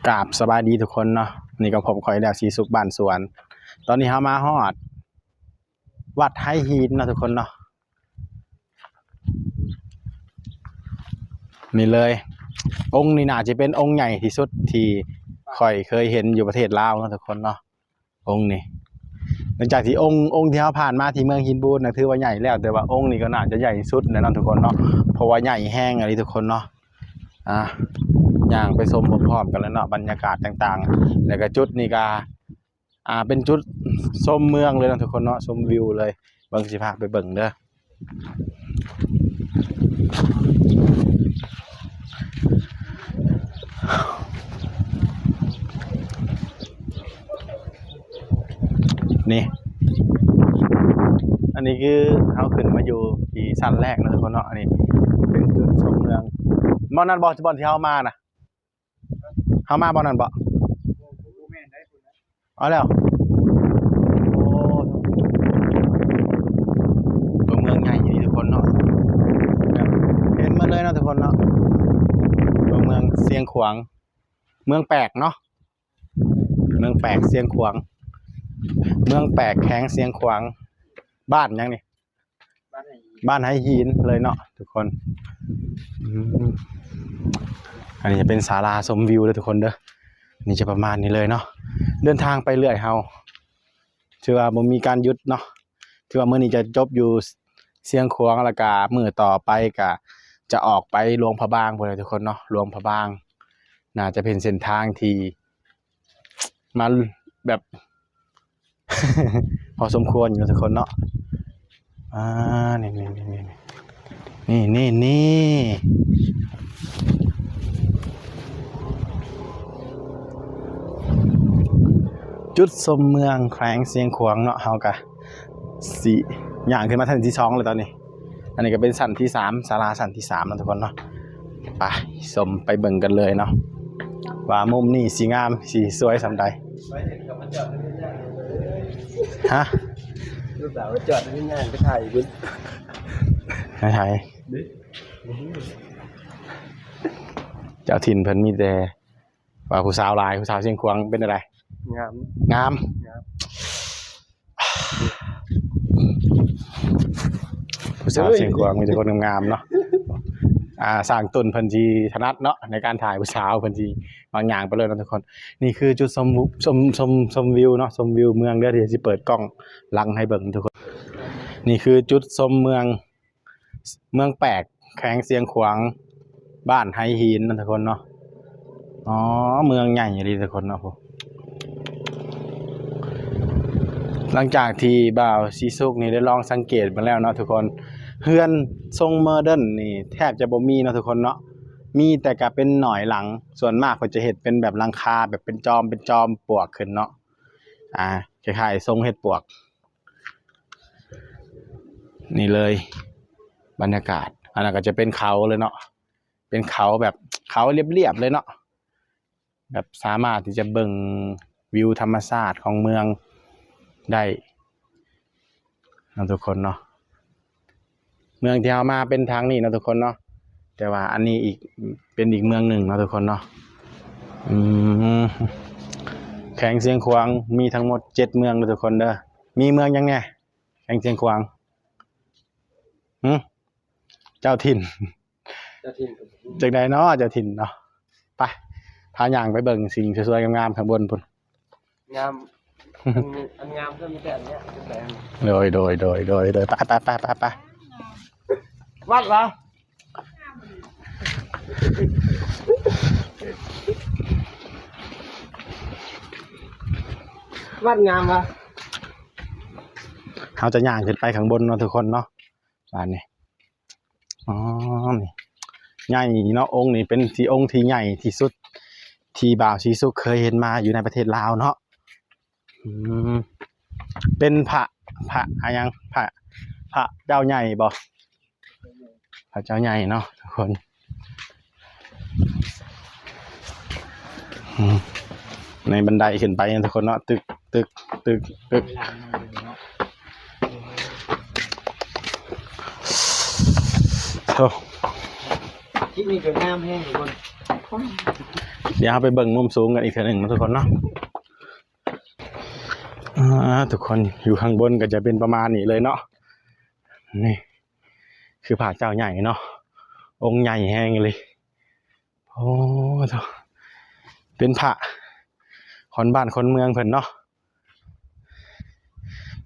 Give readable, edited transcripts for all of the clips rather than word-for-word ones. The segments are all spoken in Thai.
กราบสบายดีทุกคนเนาะนี่ก็ผมคอยแล้วสีสุขบ้านสวนตอนนี้เรามาฮอดวัดไฮฮีนเนาะทุกคนเนาะนี่เลยองค์นี้น่าจะเป็นองค์ใหญ่ที่สุดที่ค่อยเคยเห็นอยู่ประเทศลาวเนาะทุกคนเนาะองค์นี้หลังจากที่องค์ที่เราผ่านมาที่เมืองฮินบูนนะถือว่าใหญ่แล้วแต่ว่าองค์นี้ก็น่าจะใหญ่สุดแน่นอนทุกคนเนาะเพราะว่าใหญ่แห้งอะไรทุกคนเนาะย่างไปชมพร้อมๆกันแล้วเนาะบรรยากาศต่างๆแล้วก็จุดนี่ก็เป็นจุดชมเมืองเลยนะทุกคนเนาะชมวิวเลยเบิ่งสิพาไปเบิ่งเด้อนี่อันนี้คือเขาขึ้นมาอยู่ที่ชั้นแรกนะทุกคนเนาะอันนี้เป็นจุดชมเมืองบ่นั่นบ่ที่เฮามาน่ะเฮามาบ่นั่นบ่เอาแล้วโอ้ตัวเมืองใหญ่นี่ทุกคนเนาะเห็นมาเลยเนาะทุกคนเนาะตัวเมืองเสียงขวางเมืองแปลกเนาะเมืองแปลกเสียงขวางเมืองแปลกแข็งเสียงขวางบ้านยังนี่บ้านไฮฮีนเลยเนาะทุกคนอันนี้จะเป็นศาลาชมวิวเลยทุกคนเด้อนี่จะประมาณนี้เลยเนาะเดินทางไปเรื่อยเฮาถือว่าบ่มีการหยุดเนาะถือว่ามื้อนี้จะจบอยู่เสียงขวางแล้วก็มื้อต่อไปก็จะออกไปหลวงพระบางพุ่นเลยทุกคนเนาะหลวงพระบางน่าจะเป็นเส้นทางที่มาแบบ พอสมควรอยู่ทุกคนเนาะนี่จุดชมเมืองแขวงเสียงขวางเนาะเฮากะสี่อย่างขึ้นมาชั้นที่2เลยตอนนี้อันนี้ก็เป็นชั้นที่3ศาลาชั้นที่3นะทุกคนเนาะไปชมไปเบิ่งกันเลยเนาะว่ามุมนี้สีงามสีสวยสำใดฮะลูกสาวจอดที่งานไปถ่ายบุญถ่ายเจ้าถิ่นเพิ่นมีแต่ว่าผู้สาวหลายผู้สาวเชียงขวางเป็นอะไรงามผู้สาวเชียงขวางมีแต่คนงามๆเนาะสร้างต้นเพิ่นที่ถนัดเนาะในการถ่ายผู้สาวเพิ่นที่บางอย่างไปเลยนะทุกคนนี่คือจุดชมวิวเนาะชมวิวเมืองเดี๋ยวที่สิเปิดกล้องลังให้เบิ่งทุกคนนี่คือจุดชมเมืองแปลกแขวงเสียงขวางบ้านไฮฮีนนะทุกคนเนาะเมืองใหญ่ดีทุกคนเนาะผมหลังจากที่บ่าวซีซุกนี่ได้ลองสังเกตมาแล้วเนาะทุกคนเฮือนทรงโมเดิร์นนี่แทบจะบ่มีเนาะทุกคนเนาะมีแต่ก็เป็นหน่อยหลังส่วนมากเขาจะเฮ็ดเป็นแบบหลังคาแบบเป็นจอมปลวกขึ้นเนาะคล้ายๆทรงเฮ็ดปลวกนี่เลยบรรยากาศอันนั้นก็จะเป็นเขาเลยเนาะเป็นเขาแบบเขาเรียบๆเลยเนาะแบบสามารถที่จะเบิ่งวิวธรรมชาติของเมืองได้นะทุกคนเนาะเมืองที่เรามาเป็นทางนี้นะทุกคนเนาะแต่ว่าอันนี้เป็นอีกเมืองหนึ่งนะทุกคนเนาะแขวงเสียงขวางมีทั้งหมด7เมืองนะทุกคนเด้อมีเมืองยังไงแขวงเสียงขวางเจ้าถิ่นจากใดเนาะเจ้าถิ่นเนาะไปพาย่างไปเบิ่งสิ่งสวยๆงามๆข้างบนพุ่นงามอันงามก็มีแต่อันเนี้ยโดยไปวัดวะวัดงามวะเขาจะย่างขึ้นไปข้างบนเนาะทุกคนเนาะบ้านนี้นี่ใหญ่เนาะองค์นี้เป็นองค์ที่ใหญ่ที่สุดที่บ่าวซีซุกเคยเห็นมาอยู่ในประเทศลาวเนาะเป็นพระยังพระเจ้าใหญ่บ่พระเจ้าใหญ่เนาะทุกคนในบันไดขึ้นไปทุกคนเนาะตึกที่นี่ก็งามแห้งทุกคน เดี๋ยวเราไปเบิ่งมุมสูงกันอีกทีหนึ่งนะทุกคนเนาะทุกคนอยู่ข้างบนก็จะเป็นประมาณนี้เลยเนาะนี่คือผาเจ้าใหญ่เนาะองค์ใหญ่แห้งเลยโอ้เป็นผาคนบ้านคนเมืองเพิ่นเนาะ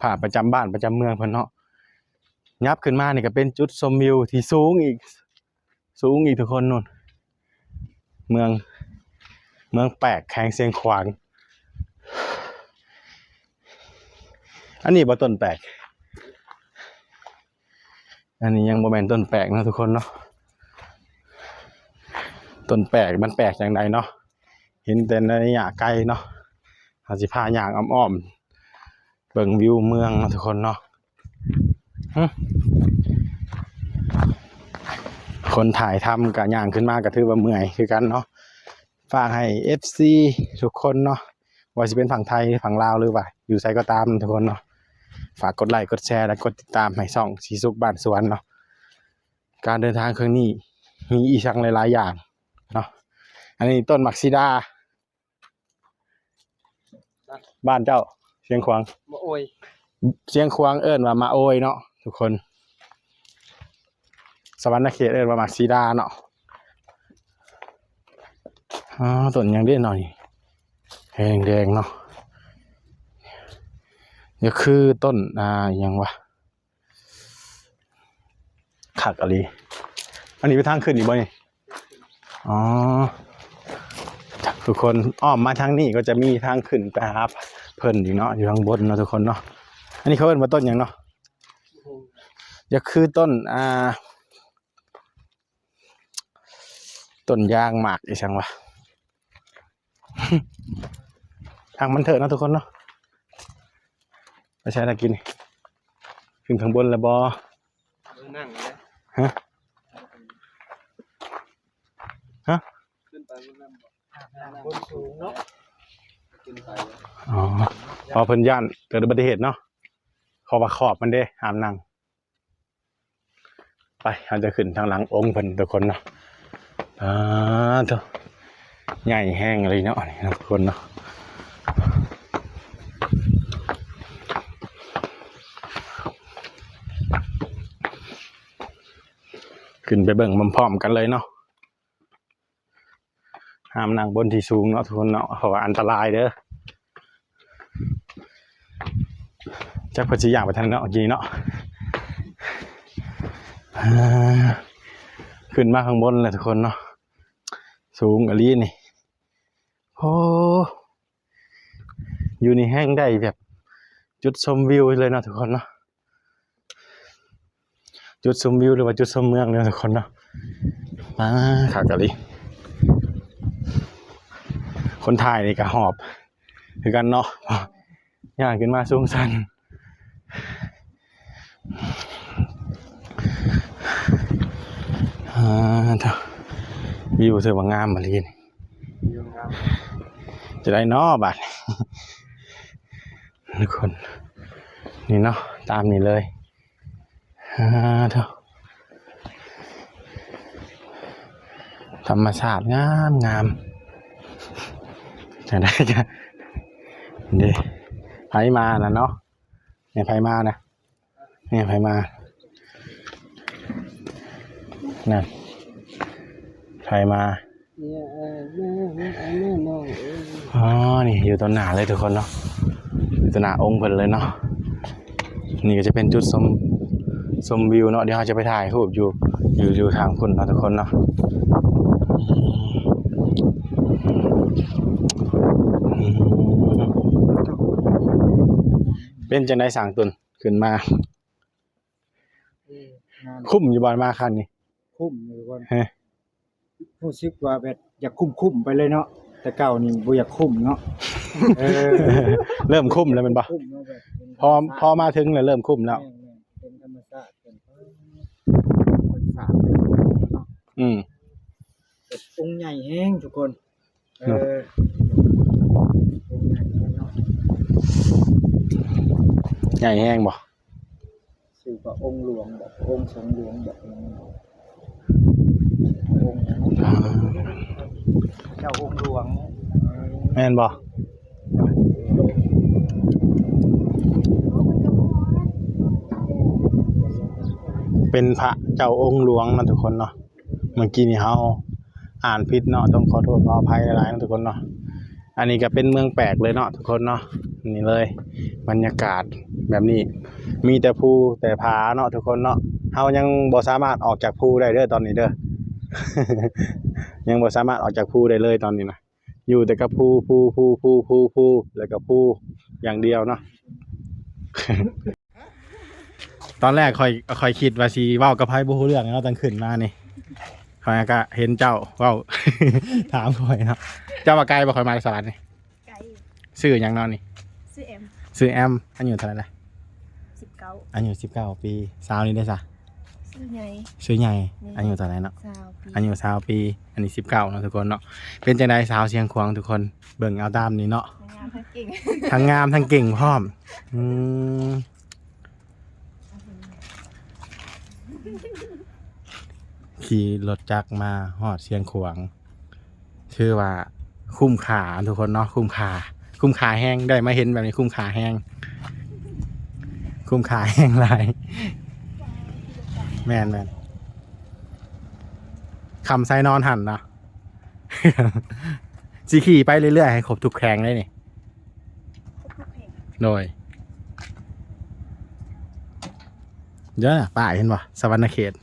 ผาประจำบ้านประจำเมืองเพิ่นเนาะยับขึ้นมานี่ก็เป็นจุดชมวิวที่สูงอีกทุกคนนู่นเมืองแปลกแข้งเสียงขวางอันนี้บ่ต้นแปลกอันนี้ยังบ่แม่นต้นแปลกนะทุกคนเนาะต้นแปลกมันแปลกอย่างไรเนาะเห็นแต่ในระยะไกลเนาะอาจสิพาย่างอ้อมๆเบิ่งวิวเมืองนะทุกคนเนาะคนถ่ายทำกับย่างขึ้นมาก็ถือว่าเมื่อยคือกันเนาะฝากให้ FC ทุกคนเนาะว่าจะเป็นฝั่งไทยฝั่งลาวหรือว่าอยู่ไสก็ตามทุกคนเนาะฝากกดไลค์กดแชร์และกดติดตามให้ช่องสีสุขบ้านสวนเนาะการเดินทางครั้งนี้มีอีกช่างหลายๆอย่างเนาะอันนี้ต้นมักซิดาบ้านเจ้าเชียงขวาง มาโอย เชียงขวางเอิ้นว่ามาโอยเนาะทุกคนสวรรณเขตเอิ้นว่ามักซิดาเนาะต้นยังได้หน่อยแดงๆเนาะนี่คือต้นยังวะขักอะไรอันนี้ไปทางขึ้นอีกบ่นี่อ๋อทุกคนอ้อมมาทางนี้ก็จะมีทางขึ้นไปครับเพิ่นอีกเนาะอยู่ข้างบนเนาะทุกคนเนาะอันนี้เขาเอิ้นว่าต้นหยังเนาะนี่คือต้นต้นยางหมากอีสังวะ ทางมันเถอะนะทุกคนเนาะไปใช้ตะกินขึ้นข้างบนแล้วบอนั่งเลย ฮะขึ้นไปบนสูงเนาะขึ้นไป อ๋อพอเพิ่นย่านเกิดอุบัติเหตุเนาะขอบมันเด้ห้ามนั่งไปเราจะขึ้นทางหลังองค์เพิ่นทุกคนเนาะเถอะใหญ่แห้งเลยเนาะนี่ทุกคนเนาะขึ้นไปเบิ่งพร้อมๆกันเลยเนาะห้ามนั่งบนที่สูงเนาะทุกคนเนาะเพราะว่าอันตรายเด้อจักเพิ่นสิย่างไปทางเนาะจีเนาะขึ้นมาข้างบนเลยทุกคนเนาะสูงอลีนี่โอ้อยู่นี่แห้งได้แบบจุดชมวิวเลยเนาะทุกคนเนาะจุดชมวิวหรือว่าจุดชมเมืองเลยทุกคนเนาะขากะลีคนถ่ายนี่ก็หอบคือกันเนาะย่างขึ้นมาสูงสันวิวเธอว่างามมาลีนจะได้เนาะบัดทุกคนนี่เนาะตามนี่เลยธรรมชาติงามจะได้จะเดี๋ยวไผมานะเนาะเนี่ยไผมานะเนี่ยไผมานั่นไผมาอ๋อนี่อยู่ต้นหนาเลยทุกคนเนาะอยู่ต้นหนาองค์เพิ่นเลยเนาะนี่ก็จะเป็นจุดชมวิวเนาะเดี๋ยวเราจะไปถ่ายรูปอยู่ทางคุณเนาะทุกคนเนาะเป็นจังได๋สั่งตุนขึ้นมาคุ้มอยู่บ่มาคันนี่คุ้มอยู่ก่อนรู้สึกว่าแบบอยากคุ้มไปเลยเนาะแต่เก่านี่บ่อยากคุ้มเนาะเริ่มคุ้มแล้วแม่นบ่พอมาถึงแล้วเริ่มคุ้มแล้วเป็นธรรมชาติเป็นองค์ใหญ่แฮงทุกคนใหญ่แห้งบ่ชื่อว่าองค์หลวงแบบองค์สงหลวงแบบนี้องค์ จ้าองค์หลวง แม่นบ่เป็นพระเจ้าองค์หลวงนะทุกคนเนาะเมื่อกี้นี่เฮาอ่านผิดเนาะต้องขอโทษขออภัยหลายๆนะทุกคนเนาะอันนี้ก็เป็นเมืองแปลกเลยเนาะทุกคนเนาะนี่เลยบรรยากาศแบบนี้มีแต่ภูแต่ผาเนาะทุกคนเนาะเฮายังบ่สามารถออกจากภูได้เด้อตอนนี้เด้อ ยังบ่สามารถออกจากภูได้เลยตอนนี้นะอยู่แต่กับภูแล้วก็ภูอย่างเดียวเนาะ ตอนแรกค่อยคิดว่าสิเว้ากับไผบ่ฮู้เรื่องเนาะตอนขึ้นมานี่ค่อยก็เห็นเจ้าเว้า ถามค่อยเนาะเจ้าว่าไกลบ่ค่อยมาสวรรค์นี่ ไก่ ชื่อหยังเนาะนี่ ซื้อเอ็ม ชื่อแอมอายุเท่าไหร่ล่ะ 19อายุ19ปีสาวนี่ได้ซะ ซื้อไง ชื่อใหญ่อายุเท่าไหร่เนาะ 20 ปี อายุ20ปีอันนี้19เนาะทุกคนเนาะเป็นจังได๋สาวเชียงขวางทุกคนเบิ่งเอาตามนี้เนาะ งานทั้งเก่ง ทั้งงามทั้งเก่งพร้อมขี่รถจักรมาฮอดเชียงขวางชื่อว่าคุ้มค่าทุกคนเนาะคุ้มค่าแห้งได้มาเห็นแบบนี้คุ้มค่าแห้งหลายแม่นคำไซนอนหันเนาะ สิขี่ไปเรื่อยๆให้ครบทุกแข่งเลยนี่โดยเยอะนะป้ายเห็นป่ะสวรรณเขต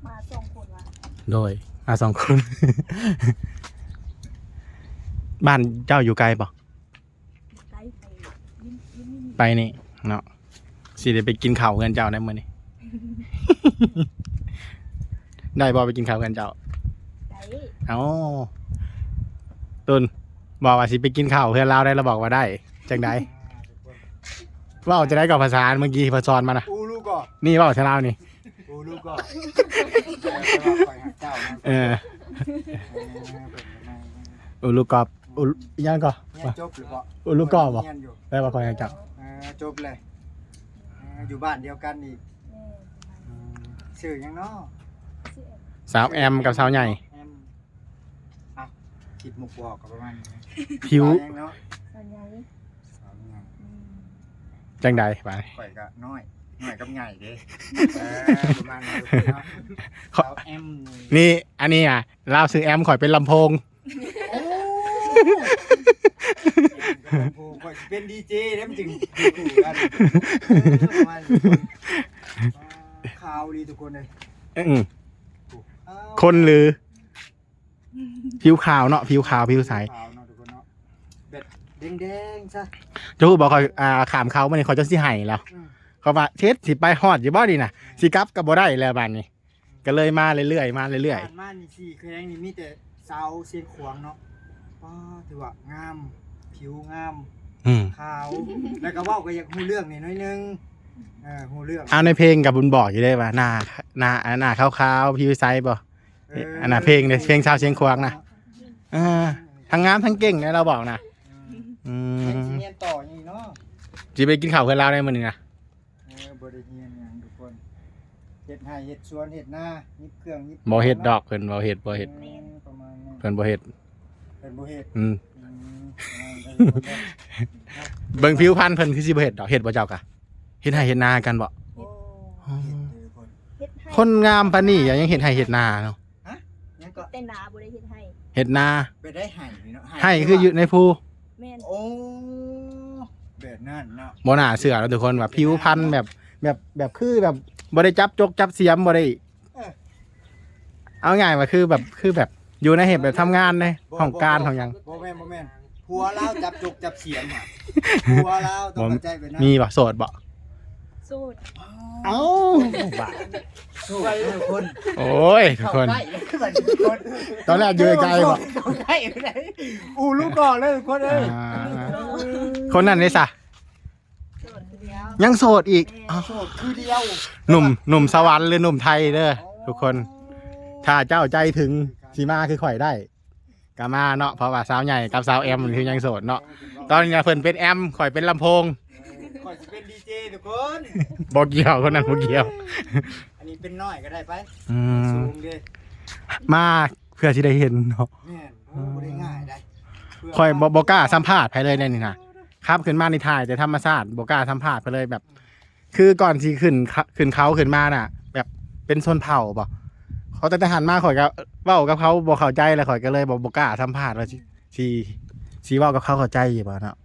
มา2 คนว่ะ โดย2 คน บ้านเจ้าอยู่ไกลป่ะ ไก่ไปยิ้ม ไปนี่เนาะสิได้ไปกินข้าวกันเจ้าได้มื้อนี้ ได้บ่ไปกินข้าวกันเจ้า ไก่ เอ้าตุนบอกว่าสิไปกินข้าวเพื่อนเราได้เราบอกว่าได้จังไดเว่าจะได้กับภาษาเมื่อกี้พอสอนมานะ อูลูกก่อน นี่เว่าชะลาวนี่ อูลูกก่อนเจ้า เอออุลูกกอบอุลย่างก็ เนี่ยจบหรือเปล่า อุลูกกอบบ่ เรียนอยู่ ได้บ่คอยให้จับ จบเลยอยู่บ้านเดียวกันอีกชื่อยังเนาะ ซื้อเอ็ม สาวแอมกับสาวใหญ่ แอมอ่ะคิดมุกบอกกับประมาณนี้ ผิว สาวยังเนาะ ส่วนใหญ่ สาวยัง จังใดไป ข่อยก็น้อยกับใหญ่เด้ประมาณนี้เนาะสาวแอม นี่อันนี้อ่ะลาวซื้อแอมข่อยเป็นลำโพง โอ้โหข่อยสิเป็นดีเจแล้วมันจึงอยู่กันประมาณนี้ข่าวดีทุกคนเลย อืมคนหรือ ผิวขาวเนาะผิวขาวผิวใส ขาวเนาะทุกคนเนาะแบบแดงๆซะ จะพูดบอกข่อยขามเขามานี่ข่อยจะสิให้แล้ว เขาว่าเช็ดสิไปฮอดอยู่บ่ดีน่ะสิกลับก็บ่ได้แล้วบัดนี้ ก็เลยมาเรื่อยๆมาเรื่อย ผ่านมานี่สี่แขวงนี่มีแต่สาวเสียงขวางเนาะป้าถือว่างาม ผิวงาม ๆ ขาว แล้วก็เว้าก็อยากฮู้เรื่องนี่หน้อยนึงฮู้เรื่อง เอาในเพลงกับบุญบอกอยู่ได้ว่าหน้าขาวๆผิวใสบ่อันน่ะเพลงเนี่ยเพลงชาวเชียงขวางนะทั้งงามทั้งเก่งนะเราบอกนะ เป็นสิเรียนต่อนี่เนาะ สิไปกินข้าวเพื่อนเราได้มื้อนึงนะ บ่ได้เรียนหยังทุกคนเฮ็ดไร่เฮ็ดสวนเฮ็ดนายิบเครื่องยิบ บ่เฮ็ดดอกเพิ่นบ่เฮ็ด ประมาณนั้น เพิ่นบ่เฮ็ด เป็นบ่เฮ็ด อืมเบิ่งผิวพรรณเพิ่นคือสิบ่เฮ็ดดอกเฮ็ดบ่เจ้ากะเฮ็ดให้เฮ็ดนากันบ่ โอ้เฮ็ดเลยทุกคน เฮ็ดให้ คนงามปานนี้ยังเฮ็ดให้เฮ็ดนาเนาะ ยังก็ แต่หนาบ่ได้เฮ็ดให้ เฮ็ดนา ไปได้ไห้นี่เนาะ ให้คืออยู่ในภู แม่น โอ้แบบนั้นเนาะ บ่น่าเชื่อแล้วทุกคนว่าผิวพรรณแบบคือแบบบ่ได้จับจกจับเสียมบ่ได้เอาง่ายว่าคือแบบอยู่ในเหตุแบบทำงานในของการของหยัง บ่แม่นผัวลาวจับจกจับเสียมอ่ะผัวลาวต้องเข้าใจไปนะ มีบ่โสดบ่ สูตร เอ้าบ้า สู้ทุกคน โอ้ยทุกคน เข้าใกล้เลยทุกคน ตอนแรกอยู่ไกลบ่ เข้าใกล้ไปไหนอู้ลูกก่อนเลยทุกคนเอ้ย คนนั้นนี่ซะ สูตรคือเดียว ยังโสดอีก โสดคือเดียว หนุ่มสวรรค์หรือหนุ่มไทยเด้อทุกคน ถ้าเจ้าใจถึงสีมาคือข่อยได้ก็มาเนาะเพราะว่าสาวใหญ่กับสาวแอมคือยังโสดเนาะตอนนี้เพิ่นเป็นแอมข่อยเป็นลำโพง ข่อยสิเป็นดีเจทุกคน บ่เกี่ยวคนนั้นบ่เกี่ยว อันนี้ เป็นน้อยก็ได้ไป อื สู ม งเด้ มาเพื่อสิได้เห็นเนาะ แม่นโอ้บ่ได้ง่ายได้เพื่ ค่อยบ่กล้าสัมภาษณ์ไผเลยเนี่ยนี่นะครับขึ้นมาในถ่ายแต่ธรรมชาติบ่กล้าสัมภาษณ์ไปเลยแบบ คือก่อนที่ขึ้นเขาขึ้นมาน่ะ แบบเป็นชนเผ่าบ่เขาแต่หันมาข่อยก็เว้ากับเขาบ่เข้าใจแล้วข่อยก็เลยบ่กล้าสัมภาษณ์ว่าสิเว้ากับเขาเข้าใจอยู่บ่เนาะ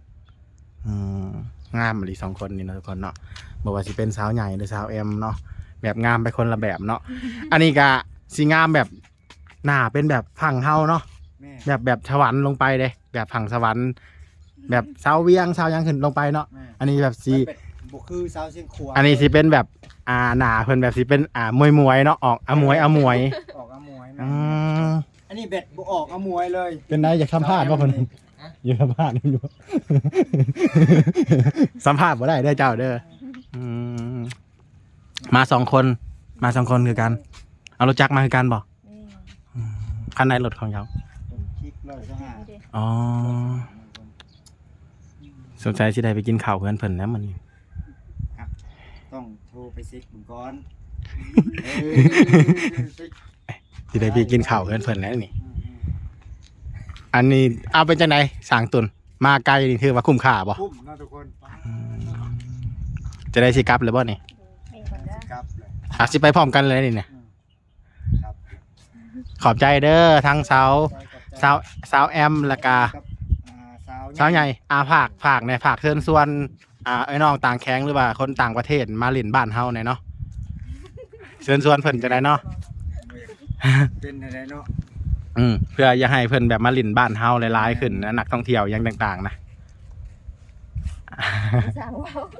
อืมงามอีหลีสองคนนี่เนาะทุกคนเนาะบ่ว่าสิเป็นสาวใหญ่หรือสาวแอมเนาะแบบงามไปคนละแบบเนาะอันนี้ก็สิงามแบบหน้าเป็นแบบฝั่งเฮาเนาะ แม่ แบบสวรรค์ลงไปเด้แบบฝั่งสวรรค์แบบสาวเวียงสาวหยังขึ้นลงไปเนาะ แม่ อันนี้แบบสิ มันเป็นบ่คือสาวเชียงขวาง อันนี้สิเป็นแบบหน้าเพิ่นแบบสิเป็นมวยเนาะออกมวย ออกอมวย อื แม่ ม อันนี้เบ็ดบ่ออกอมวยเลย เป็นได้อยากสัมภาษณ์บ่เพิ่นอยากสัมภาษณ์อยู่ สัมภาษณ์บ่ได้เด้อเจ้าเด้ออืมมาสองคนคือกันเอารถจักรมาคือกันบ่ แม่น คันไหนรถของเขา คลิกเลยซะหา ไม่ได้ อ๋อสงสัยสิได้ไปกินข้าวเพื่อนเพิ่นแล้วมันนี่ ต้องโทรไปเช็คมึงก่อน สิได้ไปกินข้าวเพื่อนเพิ่นแล้วนี่ อันนี้เอาเป็นจังไดสร้างตุนมาไกลนี่ถือว่าคุ้มค่าบ่ คุ้มเนาะทุกคน จะได้สิกลับเลยบ่นี่ แม่นคนเด้อ ครับเลย สิไปพร้อมกันเลยนี่เนี่ย ครับ ขอบใจเด้อทั้งสาวแอมและกา กับสาว สาวใหญ่ฝากในฝากเชิญชวนไอ้น้องต่างแข้งหรือว่าคนต่างประเทศมาเล่นบ้านเฮาหน่อยเนาะเชิญชวนเพิ่นจังไดเนาะ เป็นอะไรเนาะ เพื่ออย่าให้เพิ่นแบบมาเล่นบ้านเฮาหลายๆขึ้นนะนักท่องเที่ยวอย่างต่างๆนะ สั่งเว้า เ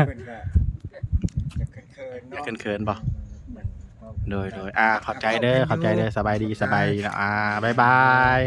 พิ่นก็จะเขินๆ อย่า เนาะ เขินๆบ่โดยขอบใจเด้อสบายดีเนาะบ๊ายบาย